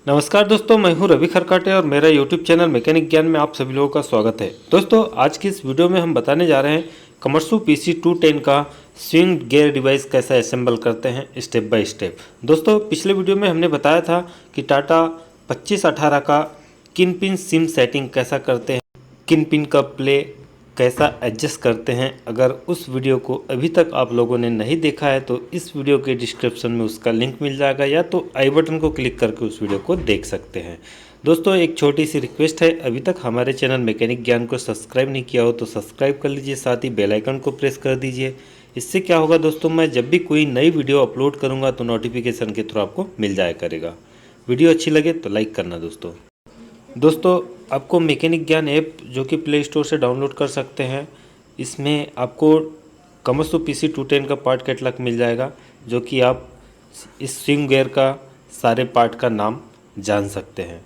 नमस्कार दोस्तों, मैं हूं रवि खरकाटे और मेरा YouTube चैनल मैकेनिक ज्ञान में आप सभी लोगों का स्वागत है। दोस्तों, आज की इस वीडियो में हम बताने जा रहे हैं कमर्सू PC 210 का स्विंग गियर डिवाइस कैसा असेंबल करते हैं स्टेप बाय स्टेप। दोस्तों, पिछले वीडियो में हमने बताया था कि टाटा 2518 का किन पिन सिम सेटिंग कैसा करते हैं, किन पिन का प्ले कैसा एडजस्ट करते हैं। अगर उस वीडियो को अभी तक आप लोगों ने नहीं देखा है तो इस वीडियो के डिस्क्रिप्शन में उसका लिंक मिल जाएगा, या तो आई बटन को क्लिक करके उस वीडियो को देख सकते हैं। दोस्तों, एक छोटी सी रिक्वेस्ट है, अभी तक हमारे चैनल मैकेनिक ज्ञान को सब्सक्राइब नहीं किया हो तो सब्सक्राइब कर लीजिए, साथ ही बेल आइकन को प्रेस कर दीजिए। इससे क्या होगा दोस्तों, मैं जब भी कोई नई वीडियो अपलोड करूँगा तो नोटिफिकेशन के थ्रू आपको मिल जाया करेगा। वीडियो अच्छी लगे तो लाइक करना दोस्तों, आपको मैकेनिक ज्ञान ऐप जो कि प्ले स्टोर से डाउनलोड कर सकते हैं, इसमें आपको कमर्सू PC 210 का पार्ट कैटलॉग मिल जाएगा, जो कि आप इस स्विंग गियर का सारे पार्ट का नाम जान सकते हैं।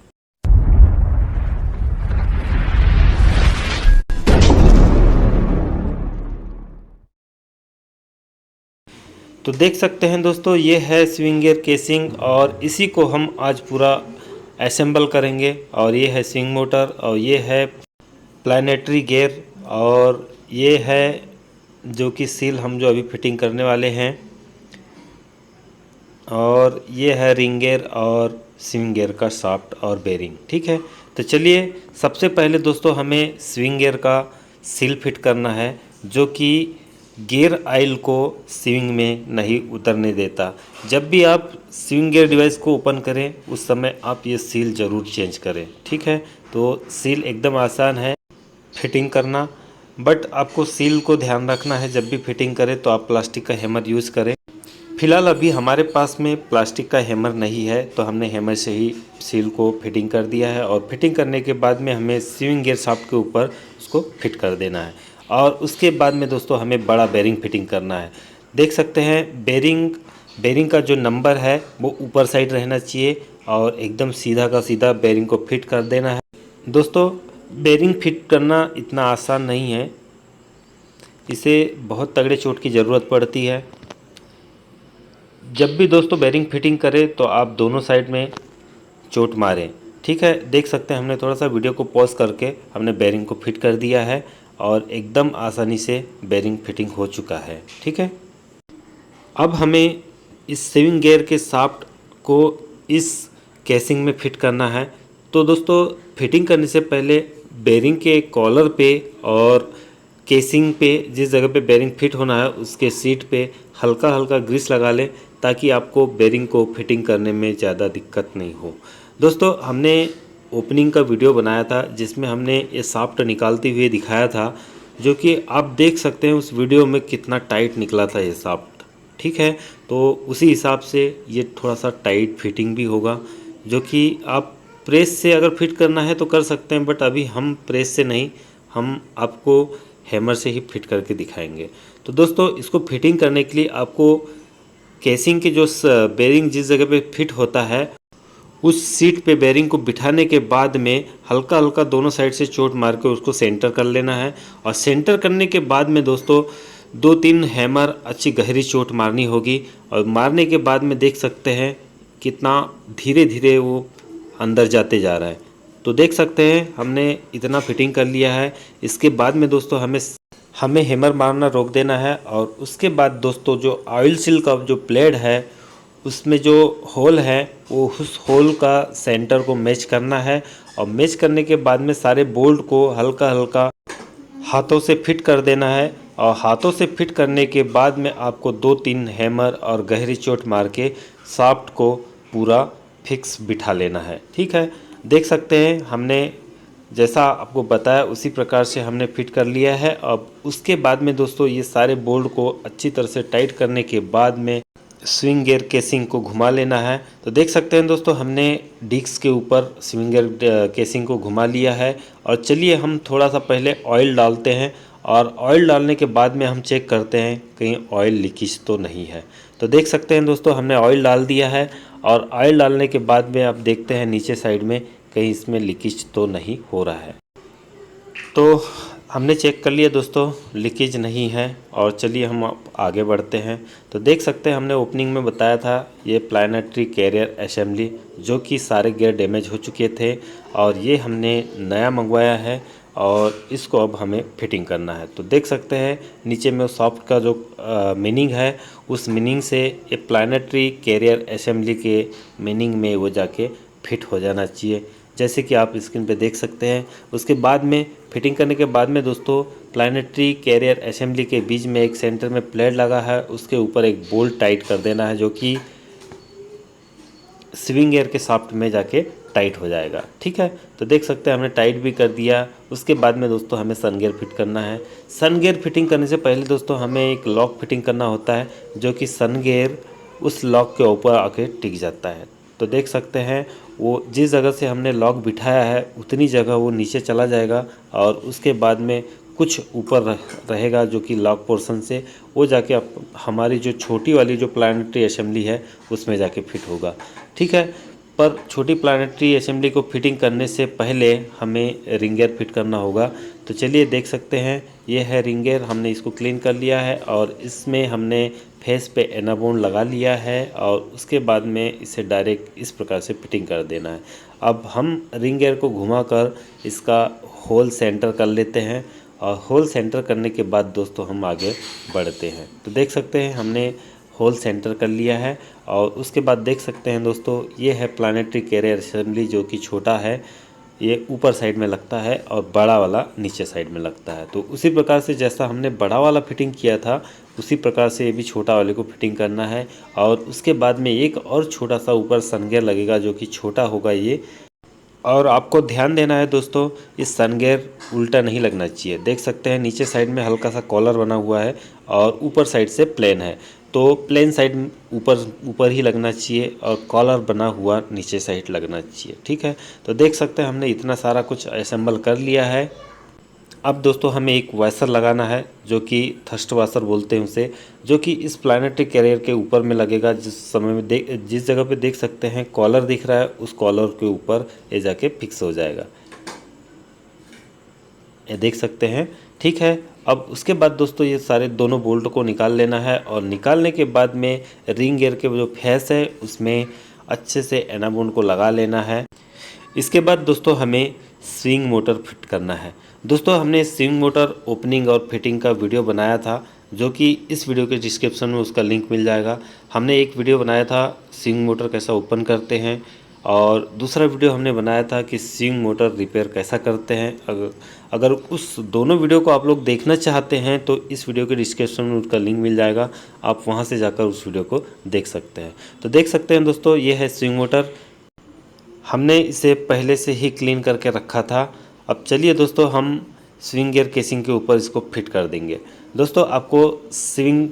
तो देख सकते हैं दोस्तों, ये है स्विंग गियर केसिंग और इसी को हम आज पूरा असेंबल करेंगे। और ये है स्विंग मोटर, और ये है प्लानेटरी गियर, और ये है जो कि सील हम जो अभी फिटिंग करने वाले हैं, और ये है रिंग गियर और स्विंग गियर का शाफ्ट और बेरिंग। ठीक है, तो चलिए सबसे पहले दोस्तों हमें स्विंग गियर का सील फिट करना है, जो कि गियर ऑयल को स्विंग में नहीं उतरने देता। जब भी आप स्विंग गियर डिवाइस को ओपन करें उस समय आप ये सील ज़रूर चेंज करें। ठीक है, तो सील एकदम आसान है फिटिंग करना, बट आपको सील को ध्यान रखना है। जब भी फिटिंग करें तो आप प्लास्टिक का हैमर यूज़ करें। फिलहाल अभी हमारे पास में प्लास्टिक का हैमर नहीं है, तो हमने हैमर से ही सील को फिटिंग कर दिया है। और फिटिंग करने के बाद में हमें स्विंग गियर शाफ्ट के ऊपर उसको फिट कर देना है। और उसके बाद में दोस्तों हमें बड़ा बेरिंग फिटिंग करना है। देख सकते हैं बेरिंग का जो नंबर है वो ऊपर साइड रहना चाहिए, और एकदम सीधा का सीधा बेरिंग को फिट कर देना है। दोस्तों, बेरिंग फिट करना इतना आसान नहीं है, इसे बहुत तगड़े चोट की ज़रूरत पड़ती है। जब भी दोस्तों बेरिंग फिटिंग करें तो आप दोनों साइड में चोट मारें। ठीक है, देख सकते हैं हमने थोड़ा सा वीडियो को पॉज करके हमने बेरिंग को फिट कर दिया है, और एकदम आसानी से बेरिंग फिटिंग हो चुका है। ठीक है, अब हमें इस स्विंग गियर के शाफ्ट को इस केसिंग में फिट करना है। तो दोस्तों, फिटिंग करने से पहले बेरिंग के कॉलर पे और केसिंग पे, जिस जगह पे बेरिंग फिट होना है उसके सीट पे हल्का हल्का ग्रीस लगा लें, ताकि आपको बेरिंग को फिटिंग करने में ज़्यादा दिक्कत नहीं हो। दोस्तों, हमने ओपनिंग का वीडियो बनाया था जिसमें हमने ये शाफ्ट निकालते हुए दिखाया था, जो कि आप देख सकते हैं उस वीडियो में कितना टाइट निकला था ये शाफ्ट। ठीक है, तो उसी हिसाब से ये थोड़ा सा टाइट फिटिंग भी होगा, जो कि आप प्रेस से अगर फिट करना है तो कर सकते हैं, बट अभी हम प्रेस से नहीं, हम आपको हैमर से ही फिट करके दिखाएंगे। तो दोस्तों, इसको फिटिंग करने के लिए आपको केसिंग के जो बेरिंग जिस जगह पे फिट होता है उस सीट पे बेरिंग को बिठाने के बाद में हल्का हल्का दोनों साइड से चोट मार के उसको सेंटर कर लेना है। और सेंटर करने के बाद में दोस्तों 2-3 हैमर अच्छी गहरी चोट मारनी होगी, और मारने के बाद में देख सकते हैं कितना धीरे धीरे वो अंदर जाते जा रहा है। तो देख सकते हैं हमने इतना फिटिंग कर लिया है। इसके बाद में दोस्तों हमें हैमर मारना रोक देना है, और उसके बाद दोस्तों जो ऑयल सील का जो प्लेट है उसमें जो होल है वो उस होल का सेंटर को मैच करना है। और मैच करने के बाद में सारे बोल्ट को हल्का हल्का हाथों से फिट कर देना है। और हाथों से फिट करने के बाद में आपको 2-3 हैमर और गहरी चोट मार के शाफ्ट को पूरा फिक्स बिठा लेना है। ठीक है, देख सकते हैं हमने जैसा आपको बताया उसी प्रकार से हमने फिट कर लिया है। अब उसके बाद में दोस्तों ये सारे बोल्ट को अच्छी तरह से टाइट करने के बाद में स्विंग गियर केसिंग को घुमा लेना है। तो देख सकते हैं दोस्तों हमने डिस्क के ऊपर स्विंग गियर केसिंग को घुमा लिया है। और चलिए हम थोड़ा सा पहले ऑयल डालते हैं, और ऑयल डालने के बाद में हम चेक करते हैं कहीं ऑयल लीकेज तो नहीं है। तो देख सकते हैं दोस्तों हमने ऑयल डाल दिया है, और ऑयल डालने के बाद में आप देखते हैं नीचे साइड में कहीं इसमें लीकेज तो नहीं हो रहा है। तो हमने चेक कर लिया दोस्तों, लीकेज नहीं है। और चलिए हम आगे बढ़ते हैं। तो देख सकते हैं हमने ओपनिंग में बताया था ये प्लानेटरी कैरियर असेंबली, जो कि सारे गियर डैमेज हो चुके थे और ये हमने नया मंगवाया है और इसको अब हमें फिटिंग करना है। तो देख सकते हैं नीचे में सॉफ्ट का जो मीनिंग है, उस मीनिंग से ये प्लानेटरी कैरियर असेंबली के मीनिंग में वो जाके फिट हो जाना चाहिए, जैसे कि आप स्क्रीन पे देख सकते हैं। उसके बाद में फिटिंग करने के बाद में दोस्तों प्लानेटरी कैरियर असेंबली के बीच में एक सेंटर में प्लेट लगा है, उसके ऊपर एक बोल्ट टाइट कर देना है, जो कि स्विंग गियर के शाफ्ट में जाके टाइट हो जाएगा। ठीक है, तो देख सकते हैं हमने टाइट भी कर दिया। उसके बाद में दोस्तों हमें सन गियर फिट करना है। सन गियर फिटिंग करने से पहले दोस्तों हमें एक लॉक फिटिंग करना होता है, जो कि सन गियर उस लॉक के ऊपर आके टिक जाता है। तो देख सकते हैं वो जिस जगह से हमने लॉक बिठाया है उतनी जगह वो नीचे चला जाएगा और उसके बाद में कुछ ऊपर रहेगा, जो कि लॉक पोर्शन से वो जाके हमारी जो छोटी वाली जो प्लानेटरी असेंबली है उसमें जाके फिट होगा। ठीक है, पर छोटी प्लानेटरी असेंबली को फिटिंग करने से पहले हमें रिंग गियर फिट करना होगा। तो चलिए देख सकते हैं ये है रिंग गियर, हमने इसको क्लीन कर लिया है और इसमें हमने फेस पे एनाबोन लगा लिया है और उसके बाद में इसे डायरेक्ट इस प्रकार से फिटिंग कर देना है। अब हम रिंग गियर को घुमाकर इसका होल सेंटर कर लेते हैं और होल सेंटर करने के बाद दोस्तों हम आगे बढ़ते हैं। तो देख सकते हैं हमने होल सेंटर कर लिया है और उसके बाद देख सकते हैं दोस्तों ये है प्लानेटरी कैरियर असेंबली, जो कि छोटा है, ये ऊपर साइड में लगता है और बड़ा वाला नीचे साइड में लगता है। तो उसी प्रकार से जैसा हमने बड़ा वाला फिटिंग किया था उसी प्रकार से ये भी छोटा वाले को फिटिंग करना है। और उसके बाद में एक और छोटा सा ऊपर सन गियर लगेगा, जो कि छोटा होगा ये। और आपको ध्यान देना है दोस्तों, इस सन गियर उल्टा नहीं लगना चाहिए। देख सकते हैं नीचे साइड में हल्का सा कॉलर बना हुआ है और ऊपर साइड से प्लेन है, तो प्लेन साइड ऊपर ऊपर ही लगना चाहिए और कॉलर बना हुआ नीचे साइड लगना चाहिए। ठीक है, तो देख सकते हैं हमने इतना सारा कुछ असेंबल कर लिया है। अब दोस्तों हमें एक वाशर लगाना है, जो कि थर्स्ट वाशर बोलते हैं उसे, जो कि इस प्लानेटरी कैरियर के ऊपर में लगेगा। जिस जगह पे देख सकते हैं कॉलर दिख रहा है उस कॉलर के ऊपर ये जाके फिक्स हो जाएगा, ये देख सकते हैं। ठीक है, अब उसके बाद दोस्तों ये सारे दोनों बोल्ट को निकाल लेना है और निकालने के बाद में रिंग गियर के जो फेस है उसमें अच्छे से एनाबोन को लगा लेना है। इसके बाद दोस्तों हमें स्विंग मोटर फिट करना है। दोस्तों हमने स्विंग मोटर ओपनिंग और फिटिंग का वीडियो बनाया था, जो कि इस वीडियो के डिस्क्रिप्शन में उसका लिंक मिल जाएगा। हमने एक वीडियो बनाया था स्विंग मोटर कैसा ओपन करते हैं और दूसरा वीडियो हमने बनाया था कि स्विंग मोटर रिपेयर कैसा करते हैं। अगर उस दोनों वीडियो को आप लोग देखना चाहते हैं तो इस वीडियो के डिस्क्रिप्शन में उसका लिंक मिल जाएगा, आप वहां से जाकर उस वीडियो को देख सकते हैं। तो देख सकते हैं दोस्तों ये है स्विंग मोटर, हमने इसे पहले से ही क्लीन करके रखा था। अब चलिए दोस्तों हम स्विंग गियर केसिंग के ऊपर इसको फिट कर देंगे। दोस्तों आपको स्विंग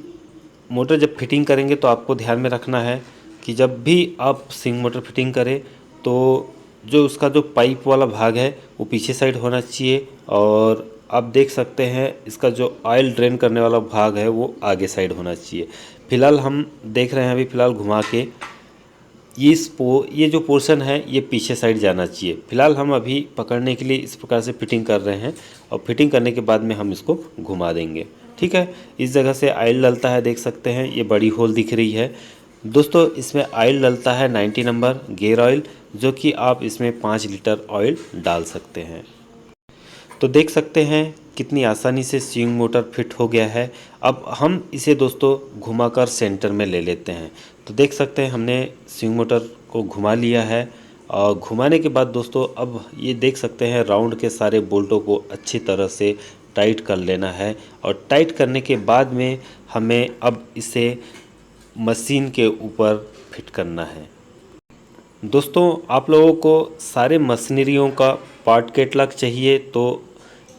मोटर जब फिटिंग करेंगे तो आपको ध्यान में रखना है कि जब भी आप स्विंग मोटर फिटिंग करें तो जो उसका जो पाइप वाला भाग है वो पीछे साइड होना चाहिए और आप देख सकते हैं इसका जो ऑयल ड्रेन करने वाला भाग है वो आगे साइड होना चाहिए। फिलहाल हम देख रहे हैं अभी फ़िलहाल घुमा के ये जो पोर्शन है ये पीछे साइड जाना चाहिए। फिलहाल हम अभी पकड़ने के लिए इस प्रकार से फिटिंग कर रहे हैं और फिटिंग करने के बाद में हम इसको घुमा देंगे। ठीक है, इस जगह से ऑयल डलता है, देख सकते हैं ये बड़ी होल दिख रही है। दोस्तों इसमें ऑयल डलता है 90 नंबर गियर ऑयल, जो कि आप इसमें 5 लीटर ऑयल डाल सकते हैं। तो देख सकते हैं कितनी आसानी से स्विंग मोटर फिट हो गया है। अब हम इसे दोस्तों घुमाकर सेंटर में ले लेते हैं। तो देख सकते हैं हमने स्विंग मोटर को घुमा लिया है और घुमाने के बाद दोस्तों अब ये देख सकते हैं राउंड के सारे बोल्टों को अच्छी तरह से टाइट कर लेना है और टाइट करने के बाद में हमें अब इसे मशीन के ऊपर फिट करना है। दोस्तों आप लोगों को सारे मशीनरियों का पार्ट कैटलॉग चाहिए तो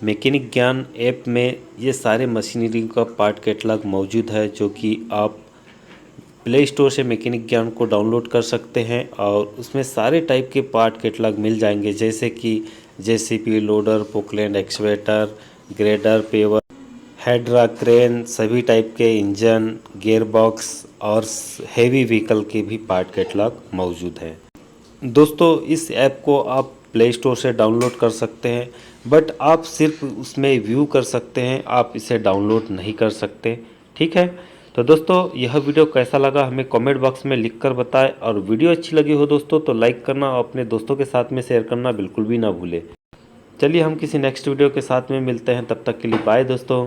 मैकेनिक ज्ञान ऐप में ये सारे मशीनरी का पार्ट कैटलॉग मौजूद है, जो कि आप प्ले स्टोर से मैकेनिक ज्ञान को डाउनलोड कर सकते हैं और उसमें सारे टाइप के पार्ट कैटलॉग मिल जाएंगे, जैसे कि JCB, loader, Poclain, excavator, grader, paver, Hydra, crane, सभी टाइप के इंजन, गियर बॉक्स और हेवी व्हीकल के भी पार्ट कैटलॉग मौजूद है। दोस्तों इस ऐप को आप प्ले स्टोर से डाउनलोड कर सकते हैं, बट आप सिर्फ उसमें व्यू कर सकते हैं, आप इसे डाउनलोड नहीं कर सकते। ठीक है, तो दोस्तों यह वीडियो कैसा लगा हमें कमेंट बॉक्स में लिख कर बताएं, और वीडियो अच्छी लगी हो दोस्तों तो लाइक करना और अपने दोस्तों के साथ में शेयर करना बिल्कुल भी ना भूलें। चलिए हम किसी नेक्स्ट वीडियो के साथ में मिलते हैं, तब तक के लिए बाय दोस्तों।